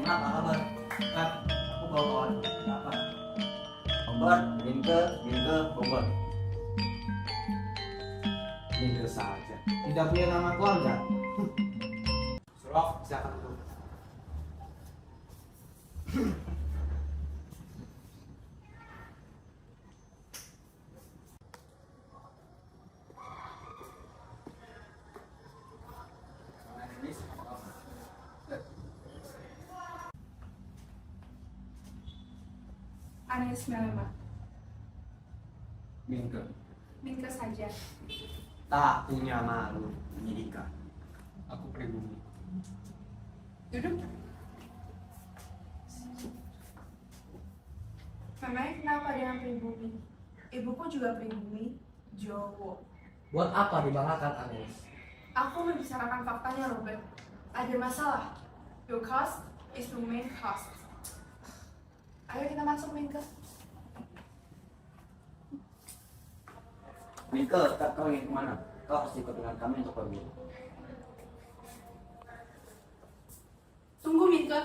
Apa kabar? Aku bawa kawan. Apa? Bogor, Minke, Bogor. Minke saja. Tidak punya nama keluarga. Surok, silakan dulu. Anis Melema. Minke. Minke saja. Tak punya malu, Nyidika. Aku pribumi. Duduk. Memangnya kenapa dengan pribumi? Ibuku juga pribumi, Jowo. Buat apa dibanggakan Anis? Aku membicarakan faktanya, Robert. Ada masalah. Your cost is the main cost. Ayo kita masuk, Minke. Minke, tak kau ingin kemana? Kau pasti ikut dengan kami untuk pergi. Tunggu, Minke.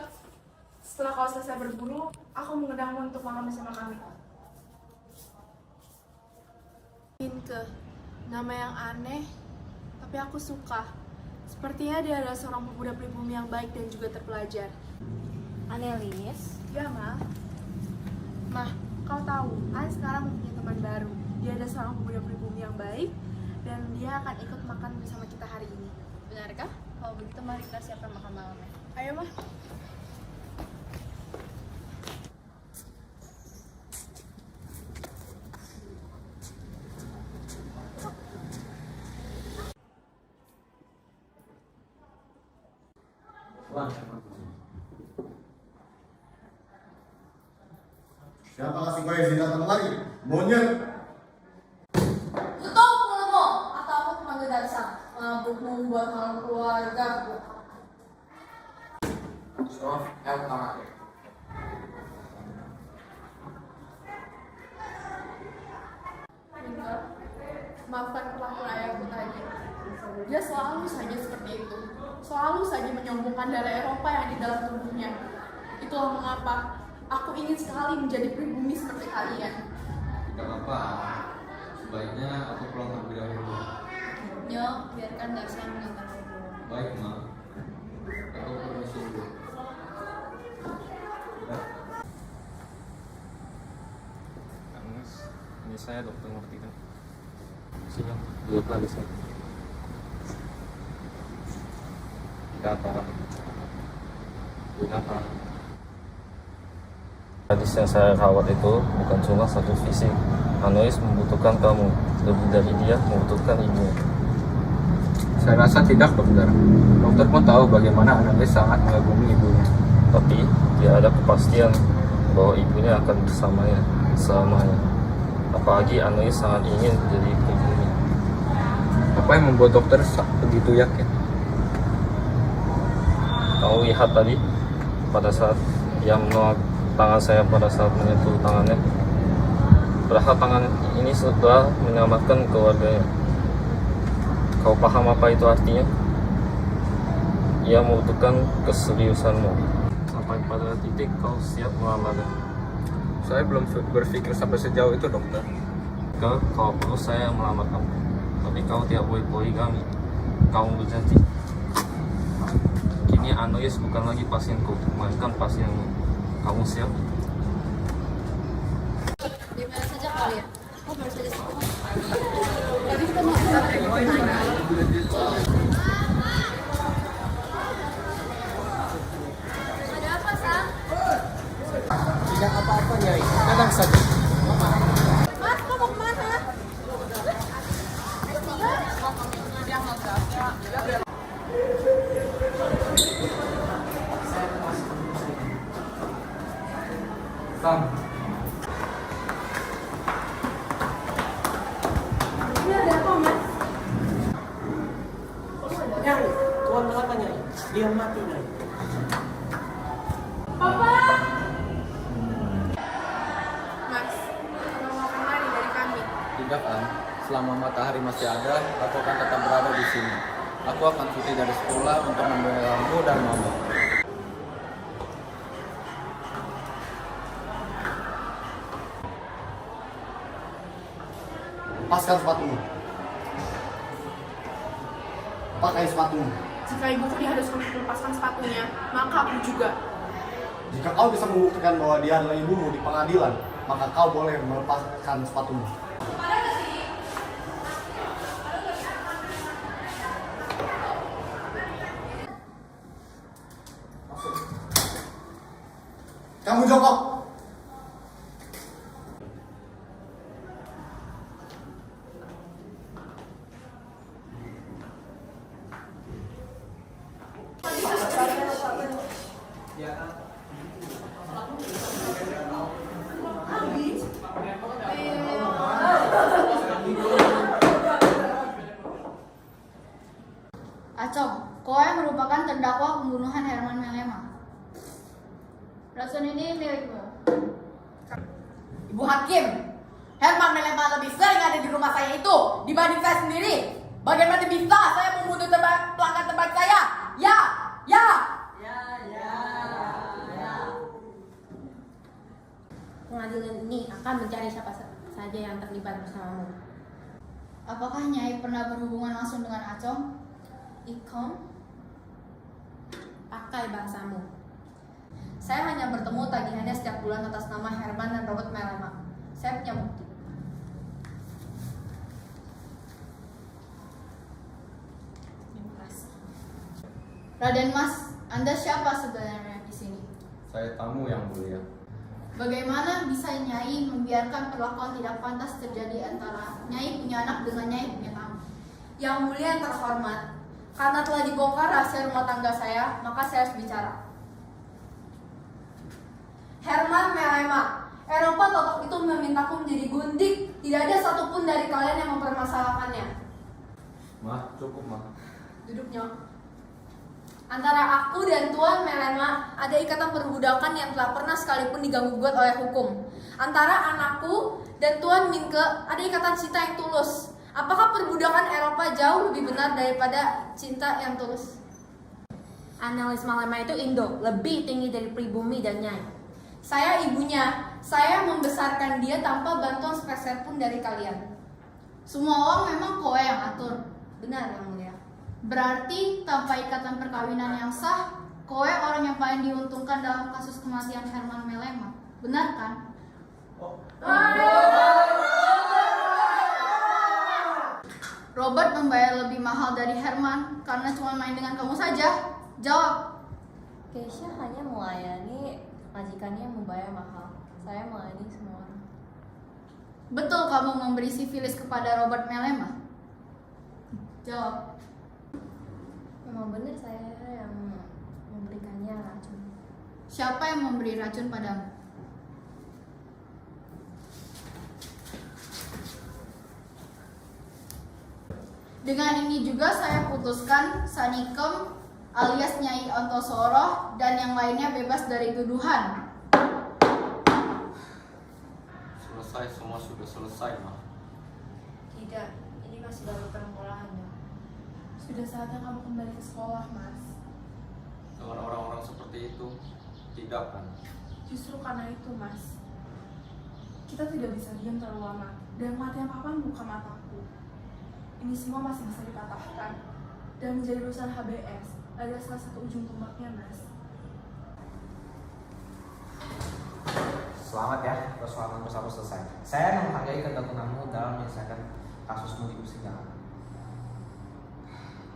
Setelah kau selesai berburu, aku mengundangmu untuk makan bersama kami. Minke, nama yang aneh, tapi aku suka. Sepertinya dia adalah seorang pemuda pribumi yang baik dan juga terpelajar. Anelis, Ya, Ma. Mah, kau tahu, An sekarang mempunyai teman baru. Dia adalah seorang pemuda pribumi yang baik, dan dia akan ikut makan bersama kita hari ini. benarkah? Kalau begitu mari kita siapkan makan malamnya. Ayo, Mah. Wah, Siapa kasih kau izin datang lagi? Monyet! Tutup mulutmu atau aku panggil dasar. Mabukmu buat malam keluarga. Surok, utama. Minke, maafkan perlakuan ayahku tadi. Dia selalu saja seperti itu. Selalu saja menyombongkan darah Eropa yang di dalam tubuhnya. Itulah mengapa aku ingin sekali menjadi pribumi seperti kalian. Tidak apa-apa, sebaiknya aku pulang terlebih dahulu. Nyo, biarkan dasar mengantarmu dulu. Baik, Ma. Aku permisi dulu. Mas, ini saya Dokter Martina. Siap, duduk lagi saya. Tidak apa. Tidak apa. Gadis yang saya rawat itu bukan cuma satu fisik. Anois membutuhkan kamu, lebih dari dia membutuhkan ibu. Saya rasa tidak, dokter. Dokter pun tahu bagaimana Anelis sangat mengagumi ibunya. Tapi dia ada kepastian bahwa ibunya akan bersamanya selamanya. Apalagi Anois sangat ingin jadi pribumi. Apa yang membuat dokter begitu yakin? Kamu lihat tadi pada saat ia menolak tangan saya pada saat menyentuh tangannya. Padahal tangan ini setelah menyelamatkan keluarganya. Kau paham apa itu artinya? Ia membutuhkan keseriusanmu. Sampai pada titik kau siap melamarnya. Saya belum berpikir sampai sejauh itu, dokter. Kalau perlu saya melamar kamu. Tapi kau tidak boleh poligami. Kau berjanji. Kini Anois bukan lagi pasienku, melainkan pasienmu. Kamu siap? Di mana saja kalian? Oh, baru saja sampai. Ada apa, Sam? Tidak apa-apa, Nyai. Datang saja. Mas, kau mau kemana? Sam, Ini ada apa, Mas? Nyai, tuan kenapa Nyai? Dia mati Nyai. Papa! Mas, tolong mau kemari dari kami. tidak kan? Selama matahari masih ada, aku akan tetap berada di sini. Aku akan cuti dari sekolah untuk membelamu dan mama. lepaskan sepatumu. Pakai sepatumu. Jika ibuku diharuskan untuk melepaskan sepatunya, maka aku juga. Jika kau bisa membuktikan bahwa dia adalah ibumu di pengadilan, maka kau boleh melepaskan sepatumu. Kamu jongkok. Acong, Koe merupakan terdakwa pembunuhan Herman Melema. Racun ini milikmu. Ibu Hakim, Herman Melema lebih sering ada di rumah saya itu dibanding saya sendiri. Bagaimana bisa saya membunuh pelanggan terbaik saya? Ya. Pengadilan ini akan mencari siapa saja yang terlibat bersamamu. Apakah Nyai pernah berhubungan langsung dengan Acong? Ikom, pakai bahasamu. Saya hanya bertemu tagihannya setiap bulan atas nama Herman dan Robert Melema. Saya punya bukti. Raden Mas, Anda siapa sebenarnya di sini? Saya tamu yang mulia. Bagaimana bisa Nyai membiarkan perlakuan tidak pantas terjadi antara Nyai punya anak dengan Nyai punya tamu? Yang mulia yang terhormat, karena telah dibongkar rahasia rumah tangga saya, maka saya harus bicara. Herman Melema, Eropa totok itu memintaku menjadi gundik. Tidak ada satupun dari kalian yang mempermasalahkannya. Mah, cukup mah. Duduknya. Antara aku dan Tuan Melema ada ikatan perbudakan yang telah pernah sekalipun diganggu-gugat oleh hukum. Antara anakku dan Tuan Minke ada ikatan cinta yang tulus. Apakah perbudakan Eropa jauh lebih benar daripada cinta yang tulus? Analis Melema itu Indo, lebih tinggi dari pribumi dan Nyai. Saya ibunya, saya membesarkan dia tanpa bantuan sepeser pun dari kalian. Semua orang memang Koe yang atur. Benar yang mulia. Berarti tanpa ikatan perkawinan yang sah, Koe orang yang paling diuntungkan dalam kasus kematian Herman Melema. Benar kan? Robert membayar lebih mahal dari Herman karena cuma main dengan kamu saja. Jawab. Keisha hanya melayani majikannya yang membayar mahal. Saya melayani semua orang. Betul kamu memberi sifilis kepada Robert Melema? Jawab. Memang benar saya yang memberikannya racun. Siapa yang memberi racun padamu? Dengan ini juga saya putuskan Sanikem alias Nyai Ontosoro dan yang lainnya bebas dari tuduhan. Selesai, semua sudah selesai, mah. Tidak, ini masih baru permulaannya. Sudah saatnya kamu kembali ke sekolah, Mas. Dengan orang-orang seperti itu, tidak kan? Justru karena itu, Mas, kita tidak bisa diam terlalu lama. Dan mati apapun buka mataku. Ini semua masih bisa dipatahkan. Dan menjadi urusan HBS adalah salah satu ujung tombaknya, Mas. Selamat ya, persoalan bersama selesai. Saya menghargai ketekunanmu dalam menyelesaikan kasusmu di persidangan.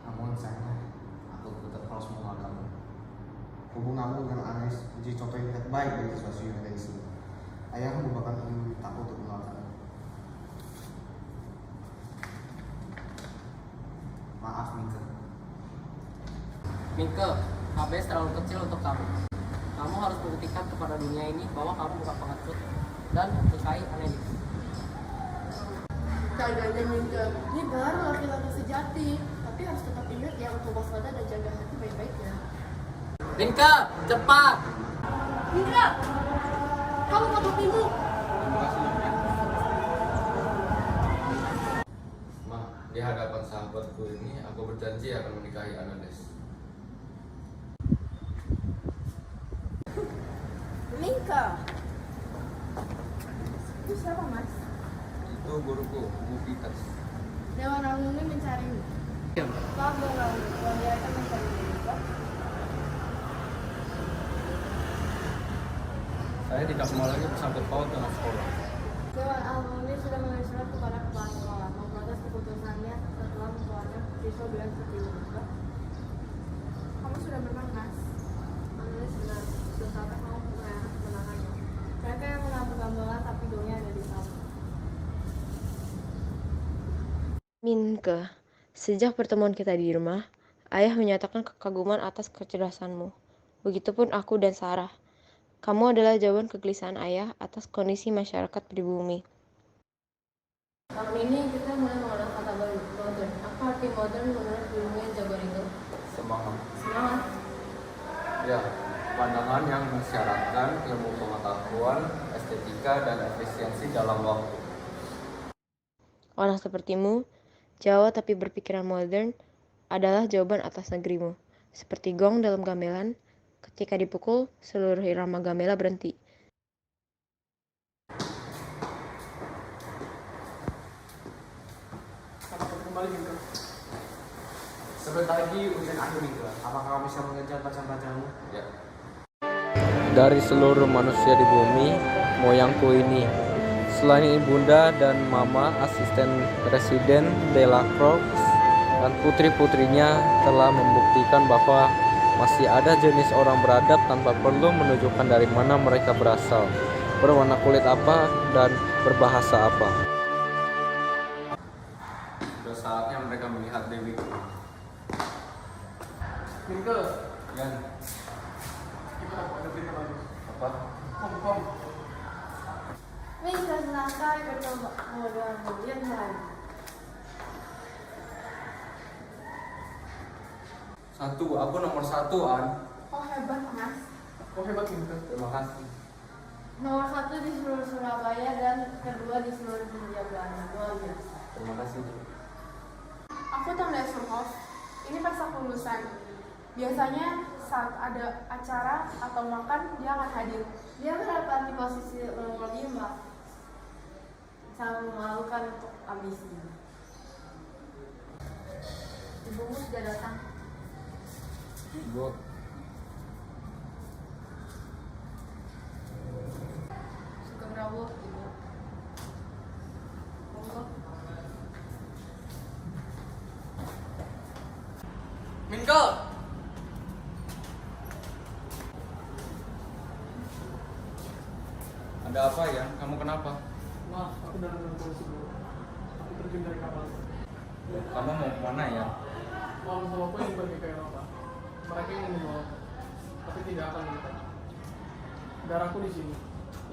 Namun sayangnya, aku tetap harus mengeluarkanmu. Hubunganmu dengan Anes menjadi contoh yang terbaik dari siswa dari sini. Ayahmu bahkan meminta aku untuk mengeluarkanmu. Maaf, Minke. Minke, HBS terlalu kecil untuk kamu. Kamu harus membuktikan kepada dunia ini bahwa kamu bukan pengecut dan menyukai Anelis. Jaganya Minke, ini baru laki-laki sejati. Tapi harus tetap ingat ya untuk waspada dan jaga hati baik-baik ya. Minke, cepat! Minke, kamu potong pintu. Mah, di hadapan sahabatku ini, aku berjanji akan menikahi Anades. Minke. Itu siapa, Mas? Itu guruku, Bu Peters. Dewan Agung ini mencarimu. Maaf Dewan Agung, kalau dia akan mencarimu juga. Saya tidak mau lagi bersangkut paut dengan sekolah. Dewan Agung ini sudah menulis surat kepada kepala sekolah memprotes keputusannya setelah mengeluarkan siswa bilang seperti itu. Kamu sudah berkenas. Menulis benar, sudah sampai kamu menangani. Mereka yang menabung gambaran tapi dongnya ada di sana. Minke, sejak pertemuan kita di rumah, ayah menyatakan kekaguman atas kecerdasanmu. Begitupun aku dan Sarah. Kamu adalah jawaban kegelisahan ayah atas kondisi masyarakat di bumi. Tahun ini kita mulai mengenal kata baru, modern. Apa arti modern menurut ilmuwan jagoan itu? Semangat. Semangat. Ya, pandangan yang mensyaratkan ilmu pengetahuan, estetika, dan efisiensi dalam waktu. Orang sepertimu, Jawa tapi berpikiran modern, adalah jawaban atas negerimu. Seperti gong dalam gamelan, ketika dipukul, seluruh irama gamela berhenti. Kembali Minke. Sebentar lagi ujian akhir Minke. Apakah kamu bisa mengejar pacar-pacarmu? Ya. Dari seluruh manusia di bumi, moyangku ini. Selain ibunda dan mama, asisten residen Dela Croix dan putri-putrinya telah membuktikan bahwa masih ada jenis orang beradab tanpa perlu menunjukkan dari mana mereka berasal, berwarna kulit apa, dan berbahasa apa. Sudah saatnya mereka melihat Dewiku. Minke, Yan, kita ada berita bagus. apa? Kom. Bisa selesai bertemu dengan kemudian lain. Aku nomor 1, An. Oh hebat Mas. Oh hebat Minke. Terima kasih. Nomor 1 di seluruh Surabaya dan kedua di seluruh Hindia Belanda. Luar biasa. Terima kasih. Aku Tanda Surhoff. Ini pas aku lulusan. Biasanya saat ada acara atau makan dia akan hadir. Dia berada di posisi nomor 5. Sangat memalukan untuk ambisi. Ibumu sudah datang. Ibu, Sugeng rawuh, Ibu. Monggo. Minke. ada apa ya? Kamu kenapa? Maaf, aku dalam kondisi buruk. Aku terjun dari kapal. Kamu mau kemana ya? Mama sama aku ingin pergi ke Eropa. Mereka ingin membawa aku, tapi tidak akan menikah. Darahku di sini.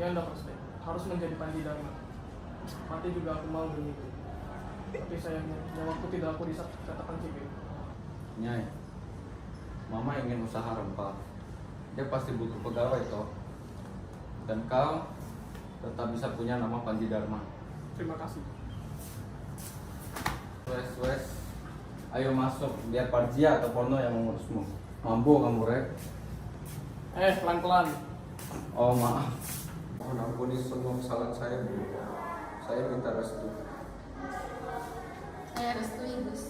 Ya anda pasti harus menjadi Panji Dharma. Mati juga aku mau demi itu. Tapi sayangnya nyawaku tidak aku bisa katakan sipil. Nyai, Mama ingin usaha rempah. Dia pasti butuh pegawai toh. Dan kau tetap bisa punya nama Panji Dharma. Terima kasih. Wes, ayo masuk biar Parjia atau Pono yang mengurusmu. Mampu kamu, Rek? Pelan-pelan. Oh maaf. Mohon ampuni semua kesalahan saya, Bu. Saya minta restu. Saya restui, Gus.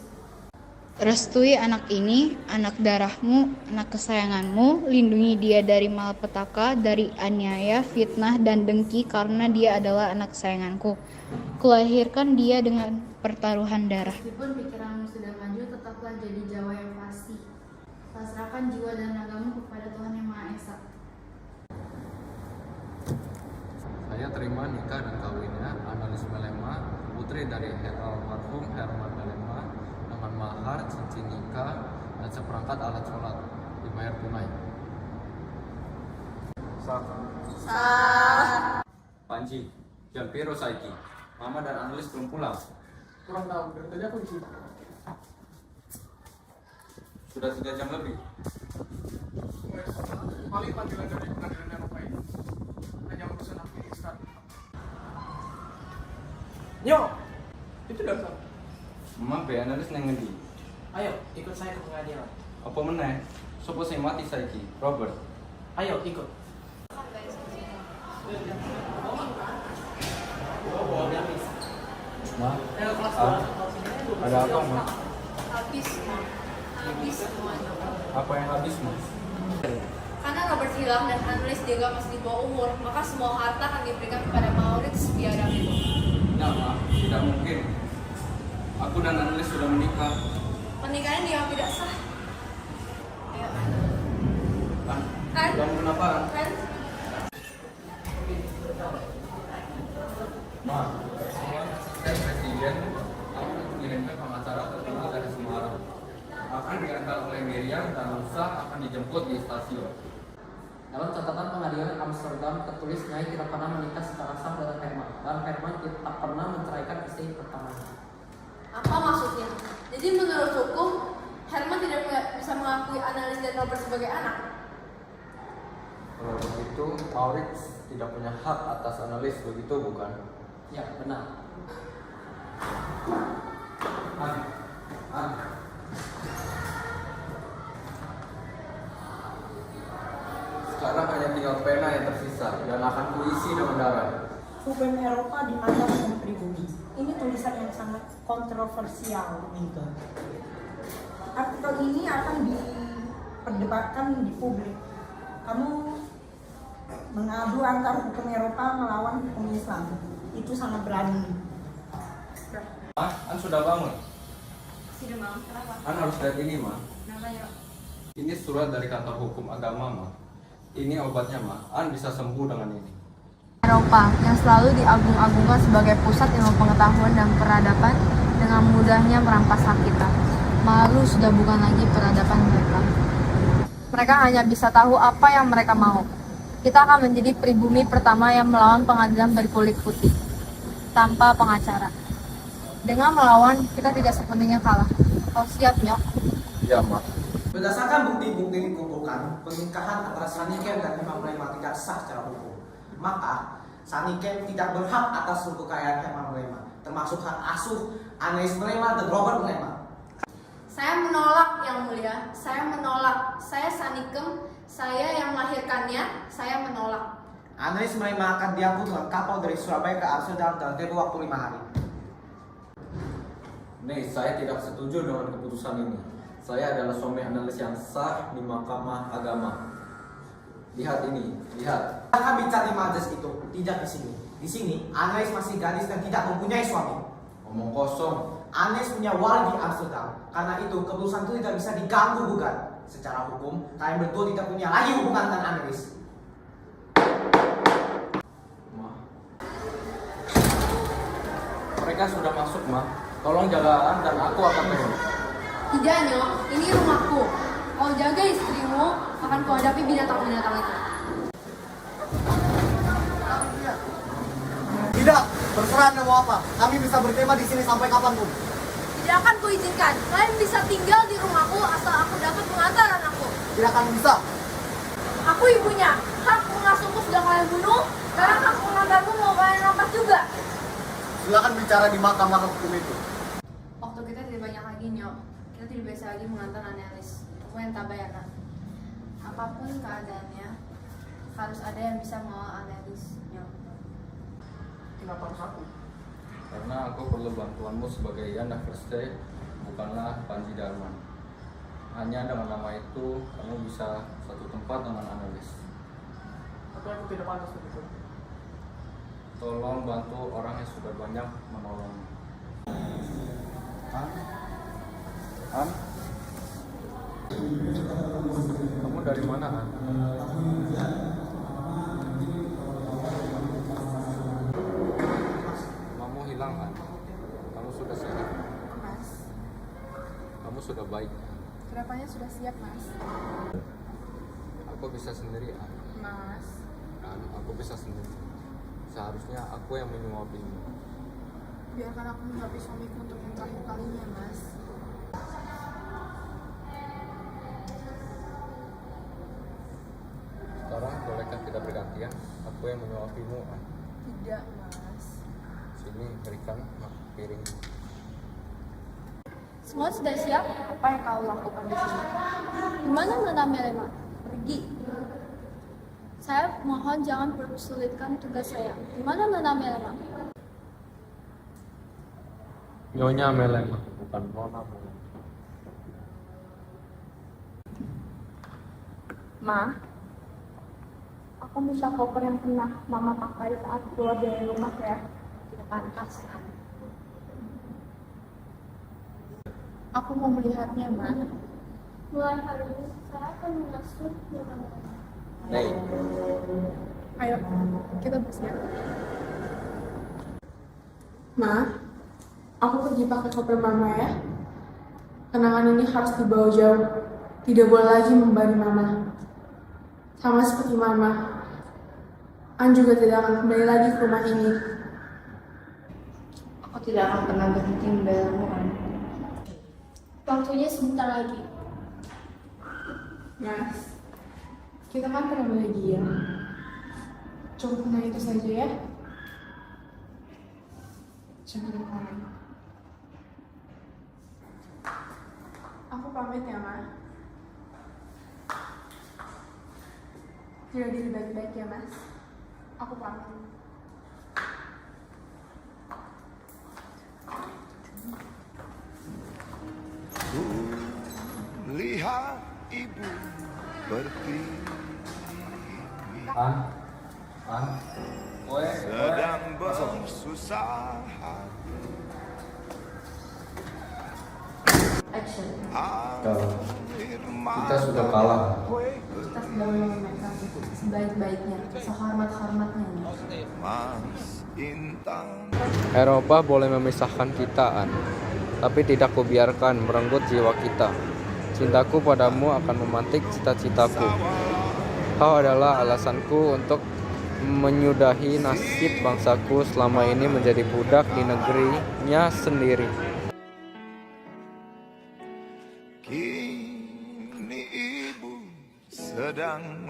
Restui anak ini, anak darahmu, anak kesayanganmu, lindungi dia dari malapetaka, dari aniaya, fitnah, dan dengki karena dia adalah anak kesayanganku. Kulahirkan dia dengan pertaruhan darah. Meskipun pikiranmu sudah maju, tetaplah jadi Jawa yang pasti. Pasrahkan jiwa dan ragamu kepada Tuhan Yang Maha Esa. Saya terima nikah dan kawinnya Analis Melema, putri dari almarhum Herman Melema, dengan mahar, cincin nikah, dan seperangkat alat sholat dibayar tunai. Sah. Panji, jam piro saiki? Mama dan Analis belum pulang. Kurang tahu, dari tadi aku di sini. Sudah 3 jam lebih. Paling panggilan dari pengadilan Eropa ini hanya urusan administratif. Nyo, itu dasar. Mama be Analis nang ngendi? Ayo, ikut saya ke pengadilan. Apa meneh? Sopo sing mati saiki? Robert. Ayo, ikut. Ma, ada apa, Ma? Habis, Ma. Habis semuanya. Apa yang habis, Ma? Karena Robert hilang dan Annelies juga masih di bawah umur, maka semua harta akan diberikan kepada Maurits biadab itu. Tidak, Ma. Tidak mungkin. Aku dan Annelies sudah menikah. Pernikahan dia tidak sah. Ayo, Kan? Kan? Kamu kenapa? Kan? Ma, saya presiden akan mengirimkan pengacara tertinggi dari Semarang. Akan diantar oleh Miriam dan Musa akan dijemput di stasiun. Dalam catatan pengadilan Amsterdam tertulis Nyai tidak pernah menikah secara sah dengan Herman dan Herman tak pernah menceraikan istri pertamanya. Apa maksudnya? Jadi menurut hukum, Herman tidak bisa mengakui Annelies dan Robert sebagai anak. Kalau begitu, Maurits tidak punya hak atas Annelies, begitu bukan? Ya, benar. An. Sekarang hanya tinggal pena yang tersisa dan akan kuisi dengan darah. Hukum Eropa dimandang dengan pribumi. Ini tulisan yang sangat kontroversial, Mingke. Artikel ini akan diperdebatkan di publik. Kamu mengadu antar hukum Eropa melawan hukum Islam. Itu sangat berani. An sudah bangun. Sudah mau, kenapa? An harus lihat ini, Ma. Kenapa ya? Ini surat dari kantor hukum agama, Ma. Ini obatnya, Ma. An bisa sembuh dengan ini. Eropa yang selalu diagung-agungkan sebagai pusat ilmu pengetahuan dan peradaban dengan mudahnya merampas hak kita. Malu sudah bukan lagi peradaban mereka. Mereka hanya bisa tahu apa yang mereka mau. Kita akan menjadi pribumi pertama yang melawan pengadilan berkulit putih tanpa pengacara. Dengan melawan, kita tidak sepenuhnya kalah. Kau siap, Nyok? Ya, Ma. Berdasarkan bukti-bukti yang dikumpulkan, pernikahan antara Sanikem dan Herman Melema tidak sah secara hukum. Maka, Sanikem tidak berhak atas seluruh kekayaan Herman Melema, termasuk hak asuh Annelies Melema dan Robert Melema. Saya menolak, Yang Mulia. Saya menolak. Saya Sanikem, saya yang melahirkannya, saya menolak. Annelies Melema akan diangkut dengan kapal dari Surabaya ke Amsterdam dalam tempo waktu 5 hari. Nih, saya tidak setuju dengan keputusan ini. Saya adalah suami Annelies yang sah di Mahkamah Agama. Lihat ini, lihat. Kami bicara di majelis itu, tidak di sini. Di sini, Annelies masih gadis dan tidak mempunyai suami. Omong kosong. Annelies punya wali di Amsterdam. Karena itu, keputusan itu tidak bisa diganggu gugat. Secara hukum, kalian berdua tidak punya lagi hubungan dengan Annelies. Ma. Mereka sudah masuk, Ma. Tolong jaga dan aku akan turun. Tidak, Nyok. Ini rumahku. Kau jaga istrimu, akan kau hadapi binatang-binatang itu. Tidak, terserah Anda mau apa. Kami bisa berkemah di sini sampai kapanpun. Tidak akan kuizinkan. Kalian bisa tinggal di rumahku asal aku dapat mengantar anakku. Tidak akan bisa. Aku ibunya. Hak mengasuhku sudah kalian bunuh. Sekarang hak mengantarku mau kalian rampas juga. Silakan bicara di mahkamah hukum itu. Waktu kita tidak banyak lagi, Nyok. Kita tidak bisa lagi mengantar Annelies. Aku yang tak bayar, kan? Apapun keadaannya, harus ada yang bisa mengawal Annelies, Nyok. Kenapa harus aku? Karena aku perlu bantuanmu sebagai Yana Verste, bukanlah Panji Darman. Hanya dengan nama itu, kamu bisa satu tempat dengan Annelies. Tapi aku tidak pantas begitu. Tolong bantu orang yang sudah banyak menolongmu. An? Kamu dari mana, An? Kamu hilang, An. Kamu sudah sehat. Mas, Kamu sudah baik. kedepannya sudah siap, Mas. Aku bisa sendiri, An. Mas, An, aku bisa sendiri. Seharusnya aku yang menyuapimu. biarkan aku menyuapi suamiku untuk yang terakhir kalinya, Mas. Sekarang bolehkah kita bergantian? Aku yang menyuapimu, An. Tidak, Mas. Sini, berikan piring. Semua sudah siap? Apa yang kau lakukan di sini? Di mana Nona Melema? Pergi. Saya mohon jangan persulitkan tugas saya. Di mana Nona Melema? Nyonya Melema, bukan Nona Melema. Ma, aku minta koper yang pernah Mama pakai saat keluar dari rumah ya. Tidak pantas kan? Aku mau melihatnya, Ma. Mulai hari ini saya akan mengasuh Nona Melema. Ayo, kita bersiap. Ma, aku pergi pakai koper Mama ya. Kenangan ini harus dibawa jauh. Tidak boleh lagi membebani Mama. Sama seperti Mama, An juga tidak akan kembali lagi ke rumah ini. Aku tidak akan pernah berhenti membelamu, An. Waktunya sebentar lagi. Mas, kita kan pernah bahagia. Cukup tentang itu saja ya. Jangan lupa. Aku pamit ya, Ma. Jaga diri baik-baik ya, Mas. Aku pamit. Lihat ibu bertiwi sedang bersusah hati. Action. Kita sudah kalah. Kita sudah memainkan sebaik-baiknya, sehormat-hormatnya. Eropa boleh memisahkan kita, An, tapi tidak kubiarkan merenggut jiwa kita. Cintaku padamu akan memantik cita-citaku. Kau adalah alasanku untuk menyudahi nasib bangsaku selama ini menjadi budak di negerinya sendiri. Kini ibu sedang